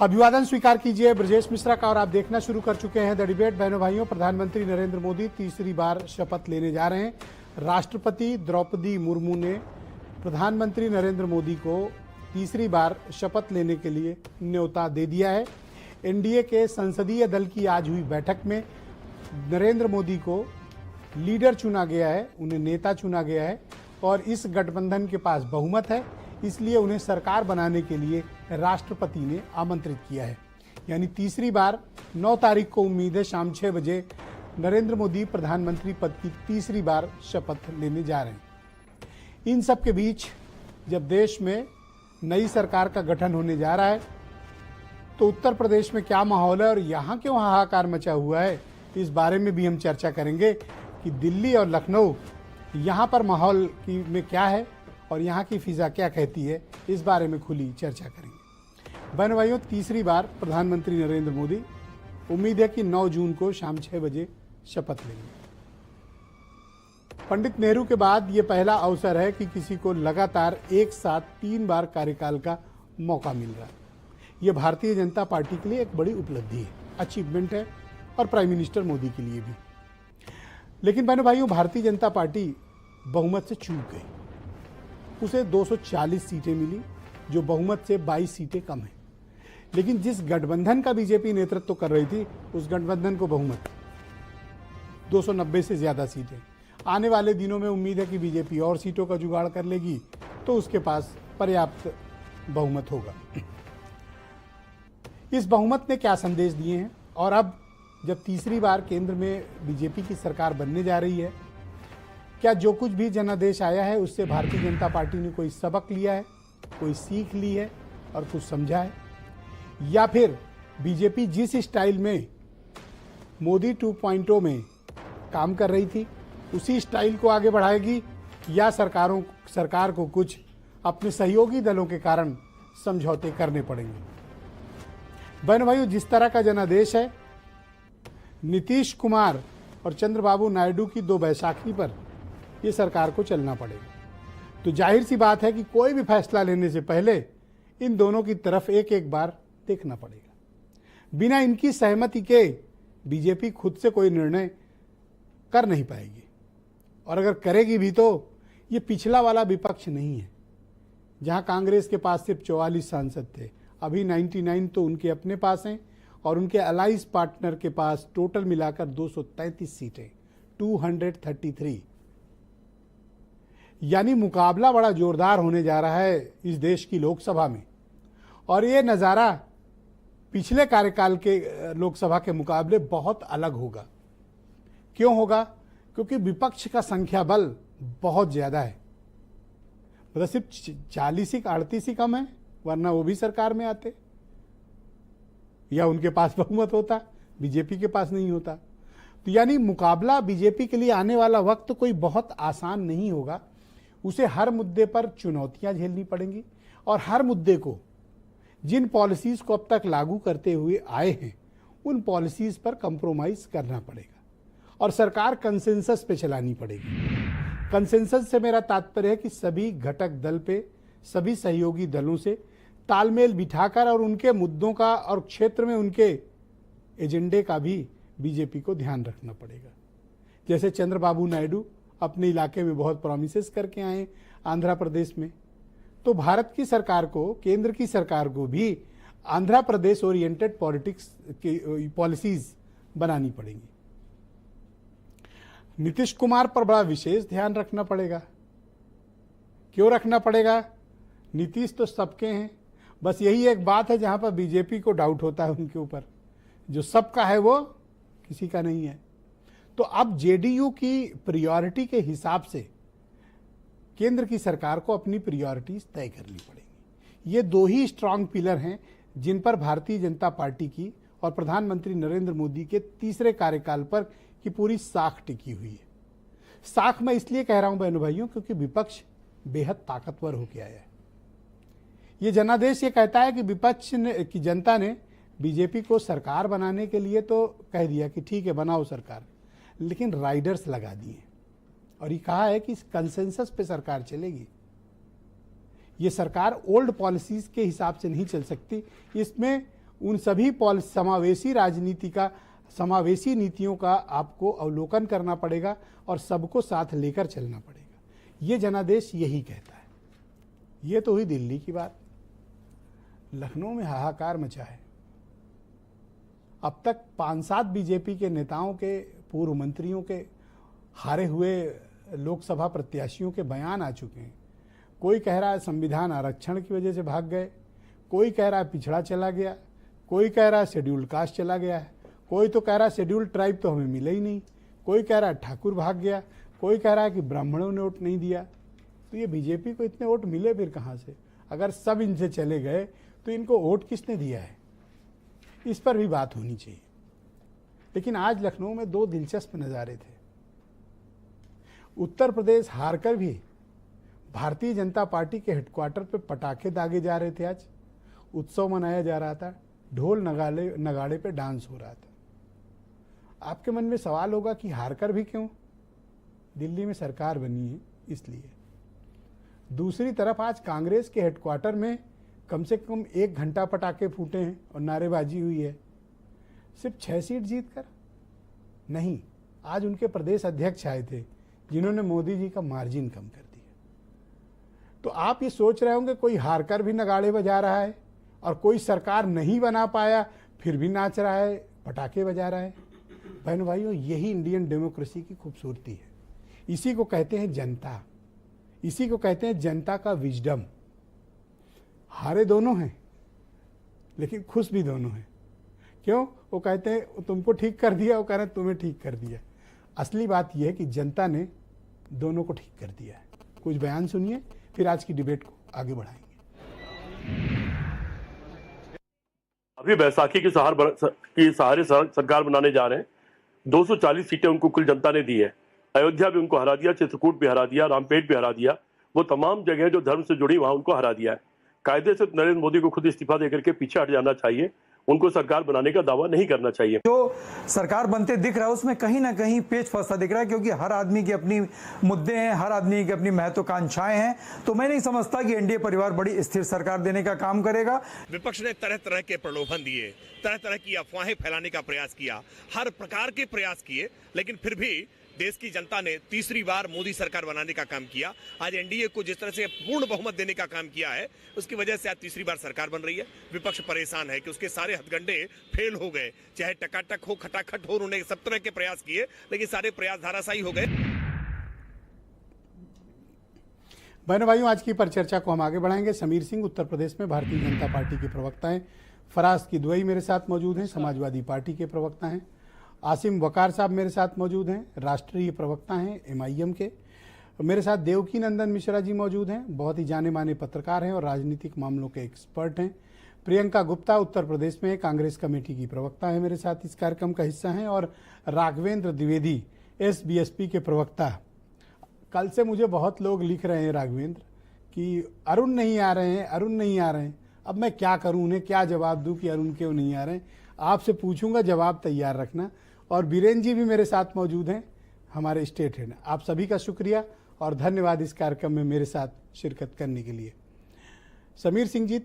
अभिवादन स्वीकार कीजिए ब्रजेश मिश्रा का और आप देखना शुरू कर चुके हैं द डिबेट। बहनों भाइयों, प्रधानमंत्री नरेंद्र मोदी तीसरी बार शपथ लेने जा रहे हैं। राष्ट्रपति द्रौपदी मुर्मू ने प्रधानमंत्री नरेंद्र मोदी को तीसरी बार शपथ लेने के लिए न्योता दे दिया है। एनडीए के संसदीय दल की आज हुई बैठक में नरेंद्र मोदी को लीडर चुना गया है, उन्हें नेता चुना गया है और इस गठबंधन के पास बहुमत है, इसलिए उन्हें सरकार बनाने के लिए राष्ट्रपति ने आमंत्रित किया है। यानी तीसरी बार 9 तारीख को उम्मीद है शाम 6 बजे नरेंद्र मोदी प्रधानमंत्री पद की तीसरी बार शपथ लेने जा रहे हैं। इन सब के बीच जब देश में नई सरकार का गठन होने जा रहा है तो उत्तर प्रदेश में क्या माहौल है और यहाँ क्यों हाहाकार मचा हुआ है, इस बारे में भी हम चर्चा करेंगे कि दिल्ली और लखनऊ यहाँ पर माहौल में क्या है और यहाँ की फिजा क्या कहती है, इस बारे में खुली चर्चा करेंगे। बहन भाइयों, तीसरी बार प्रधानमंत्री नरेंद्र मोदी उम्मीद है कि 9 जून को शाम 6 बजे शपथ लेंगे। पंडित नेहरू के बाद ये पहला अवसर है कि किसी को लगातार एक साथ 3 बार कार्यकाल का मौका मिल रहा है। ये भारतीय जनता पार्टी के लिए एक बड़ी उपलब्धि है, अचीवमेंट है और प्राइम मिनिस्टर मोदी के लिए भी। लेकिन बहनों भाइयों, भारतीय जनता पार्टी बहुमत से चूक गई। उसे 240 सीटें मिली, जो बहुमत से 22 सीटें कम है। लेकिन जिस गठबंधन का बीजेपी नेतृत्व कर रही थी, उस गठबंधन को बहुमत 290 से ज्यादा सीटें। आने वाले दिनों में उम्मीद है कि बीजेपी और सीटों का जुगाड़ कर लेगी तो उसके पास पर्याप्त बहुमत होगा। इस बहुमत ने क्या संदेश दिए हैं और अब जब तीसरी बार केंद्र में बीजेपी की सरकार बनने जा रही है, क्या जो कुछ भी जनादेश आया है उससे भारतीय जनता पार्टी ने कोई सबक लिया है, कोई सीख ली है और कुछ समझा है, या फिर बीजेपी जिस स्टाइल में मोदी 2.0 में काम कर रही थी उसी स्टाइल को आगे बढ़ाएगी, या सरकार को कुछ अपने सहयोगी दलों के कारण समझौते करने पड़ेंगे। बहन भाइयों, जिस तरह का जनादेश है, नीतीश कुमार और चंद्रबाबू नायडू की 2 बैसाखी पर ये सरकार को चलना पड़ेगा। तो जाहिर सी बात है कि कोई भी फैसला लेने से पहले इन दोनों की तरफ एक एक बार देखना पड़ेगा। बिना इनकी सहमति के बीजेपी खुद से कोई निर्णय कर नहीं पाएगी, और अगर करेगी भी तो ये पिछला वाला विपक्ष नहीं है जहां कांग्रेस के पास सिर्फ 44 सांसद थे। अभी 99 तो उनके अपने पास हैं और उनके अलाइंस पार्टनर के पास टोटल मिलाकर 233 सीटें, 233। यानी मुकाबला बड़ा जोरदार होने जा रहा है इस देश की लोकसभा में, और ये नज़ारा पिछले कार्यकाल के लोकसभा के मुकाबले बहुत अलग होगा। क्यों होगा? क्योंकि विपक्ष का संख्या बल बहुत ज़्यादा है। मतलब सिर्फ 40 ही 38 ही कम है, वरना वो भी सरकार में आते या उनके पास बहुमत होता, बीजेपी के पास नहीं होता। तो यानी मुकाबला बीजेपी के लिए आने वाला वक्त कोई बहुत आसान नहीं होगा। उसे हर मुद्दे पर चुनौतियां झेलनी पड़ेंगी और हर मुद्दे को, जिन पॉलिसीज को अब तक लागू करते हुए आए हैं, उन पॉलिसीज पर कंप्रोमाइज करना पड़ेगा और सरकार कंसेंसस पे चलानी पड़ेगी। कंसेंसस से मेरा तात्पर्य है कि सभी घटक दल पे, सभी सहयोगी दलों से तालमेल बिठाकर और उनके मुद्दों का और क्षेत्र में उनके एजेंडे का भी बीजेपी को ध्यान रखना पड़ेगा। जैसे चंद्रबाबू नायडू अपने इलाके में बहुत प्रॉमिसेस करके आए आंध्र प्रदेश में, तो भारत की सरकार को, केंद्र की सरकार को भी आंध्र प्रदेश ओरिएंटेड पॉलिटिक्स की पॉलिसीज बनानी पड़ेंगी। नीतीश कुमार पर बड़ा विशेष ध्यान रखना पड़ेगा। क्यों रखना पड़ेगा? नीतीश तो सबके हैं, बस यही एक बात है जहां पर बीजेपी को डाउट होता है उनके ऊपर। जो सबका है वो किसी का नहीं है। तो अब जेडीयू की प्रायोरिटी के हिसाब से केंद्र की सरकार को अपनी प्रायोरिटीज तय करनी पड़ेगी। ये 2 ही स्ट्रांग पिलर हैं जिन पर भारतीय जनता पार्टी की और प्रधानमंत्री नरेंद्र मोदी के तीसरे कार्यकाल पर की पूरी साख टिकी हुई है। साख मैं इसलिए कह रहा हूं बहनों भाइयों, क्योंकि विपक्ष बेहद ताकतवर होकर आया है। ये जनादेश ये कहता है कि विपक्ष ने, की जनता ने बीजेपी को सरकार बनाने के लिए तो कह दिया कि ठीक है बनाओ सरकार, लेकिन राइडर्स लगा दिए और ये कहा है कि इस कंसेंसस पे सरकार चलेगी। ये सरकार ओल्ड पॉलिसीज के हिसाब से नहीं चल सकती, इसमें उन सभी समावेशी राजनीति का, समावेशी नीतियों का आपको अवलोकन करना पड़ेगा और सबको साथ लेकर चलना पड़ेगा। ये जनादेश यही कहता है। ये तो हुई दिल्ली की बात। लखनऊ में हाहाकार मचा है। अब तक 5-7 बीजेपी के नेताओं के, पूर्व मंत्रियों के, हारे हुए लोकसभा प्रत्याशियों के बयान आ चुके हैं। कोई कह रहा है संविधान आरक्षण की वजह से भाग गए, कोई कह रहा है पिछड़ा चला गया, कोई कह रहा है शेड्यूल कास्ट चला गया है, कोई तो कह रहा है शेड्यूल ट्राइब तो हमें मिला ही नहीं, कोई कह रहा है ठाकुर भाग गया, कोई कह रहा है कि ब्राह्मणों ने वोट नहीं दिया। तो ये बीजेपी को इतने वोट मिले फिर कहाँ से? अगर सब इनसे चले गए तो इनको वोट किसने दिया है? इस पर भी बात होनी चाहिए। लेकिन आज लखनऊ में 2 दिलचस्प नज़ारे थे। उत्तर प्रदेश हारकर भी भारतीय जनता पार्टी के हेडक्वार्टर पे पटाखे दागे जा रहे थे। आज उत्सव मनाया जा रहा था, ढोल नगाड़े पे डांस हो रहा था। आपके मन में सवाल होगा कि हारकर भी क्यों? दिल्ली में सरकार बनी है इसलिए। दूसरी तरफ आज कांग्रेस के हेडक्वार्टर में कम से कम 1 घंटा पटाखे फूटे हैं और नारेबाजी हुई है, सिर्फ 6 सीट जीतकर नहीं। आज उनके प्रदेश अध्यक्ष आए थे जिन्होंने मोदी जी का मार्जिन कम कर दिया। तो आप ये सोच रहे होंगे कोई हारकर भी नगाड़े बजा रहा है और कोई सरकार नहीं बना पाया फिर भी नाच रहा है, पटाखे बजा रहा है। बहन भाइयों, यही इंडियन डेमोक्रेसी की खूबसूरती है। इसी को कहते हैं जनता, इसी को कहते हैं जनता का विजडम। हारे दोनों हैं लेकिन खुश भी दोनों हैं। क्यों? वो कहते हैं तुमको ठीक कर दिया, वो कह रहे हैं तुम्हें ठीक कर दिया। असली बात यह है कि जनता ने दोनों को ठीक कर दिया है। कुछ बयान सुनिए, फिर आज की डिबेट को आगे बढ़ाएंगे। अभी बैसाखी के सहारे सरकार बनाने जा रहे हैं। 240 सीटें उनको कुल जनता ने दी है। अयोध्या भी उनको हरा दिया, चित्रकूट भी हरा दिया, रामपेट भी हरा दिया। वो तमाम जगह जो धर्म से जुड़ी वहां उनको हरा दिया है। कायदे से नरेंद्र मोदी को खुद इस्तीफा देकर के पीछे हट जाना चाहिए। उनको सरकार बनाने का दावा नहीं करना चाहिए। जो सरकार बनते दिख रहा है उसमें कहीं ना कहीं पेच फंसा दिख रहा है, क्योंकि हर आदमी की अपनी मुद्दे हैं, हर आदमी की अपनी महत्वाकांक्षाएं हैं। तो मैं नहीं समझता कि एनडीए परिवार बड़ी स्थिर सरकार देने का काम करेगा। विपक्ष ने तरह तरह के प्रलोभन दिए, तरह तरह की अफवाहें फैलाने का प्रयास किया, हर प्रकार के प्रयास किए, लेकिन फिर भी देश की जनता ने तीसरी बार मोदी सरकार बनाने का काम किया। आज एनडीए को जिस तरह से पूर्ण बहुमत देने का काम किया है, उसकी वजह से आज तीसरी बार सरकार बन रही है। विपक्ष परेशान है कि उसके सारे हथकंडे फेल हो गए, चाहे टकाटक हो, खटाखट हो, उन्होंने सब तरह के प्रयास किए, लेकिन सारे प्रयास धराशायी हो गए। बहनों भाइयों, आज की परिचर्चा को हम आगे बढ़ाएंगे। समीर सिंह उत्तर प्रदेश में भारतीय जनता पार्टी के प्रवक्ता हैं। फराज किदवई मेरे साथ मौजूद हैं, समाजवादी पार्टी के प्रवक्ता हैं। आसिम वकार साहब मेरे साथ मौजूद हैं, राष्ट्रीय प्रवक्ता हैं एमआईएम के। मेरे साथ देवकी नंदन मिश्रा जी मौजूद हैं, बहुत ही जाने माने पत्रकार हैं और राजनीतिक मामलों के एक्सपर्ट हैं। प्रियंका गुप्ता उत्तर प्रदेश में कांग्रेस कमेटी की प्रवक्ता है, मेरे साथ इस कार्यक्रम का हिस्सा हैं। और राघवेंद्र द्विवेदी एसबीएसपी के प्रवक्ता। कल से मुझे बहुत लोग लिख रहे हैं राघवेंद्र कि अरुण नहीं आ रहे हैं, अरुण नहीं आ रहे हैं। अब मैं क्या करूं, उन्हें क्या जवाब दूं कि अरुण क्यों नहीं आ रहे हैं? आपसे पूछूंगा, जवाब तैयार रखना। और बीरेन जी भी मेरे साथ मौजूद हैं, हमारे स्टेट हेड। आप सभी का शुक्रिया और धन्यवाद इस कार्यक्रम में मेरे साथ शिरकत करने के लिए। समीर सिंह जी,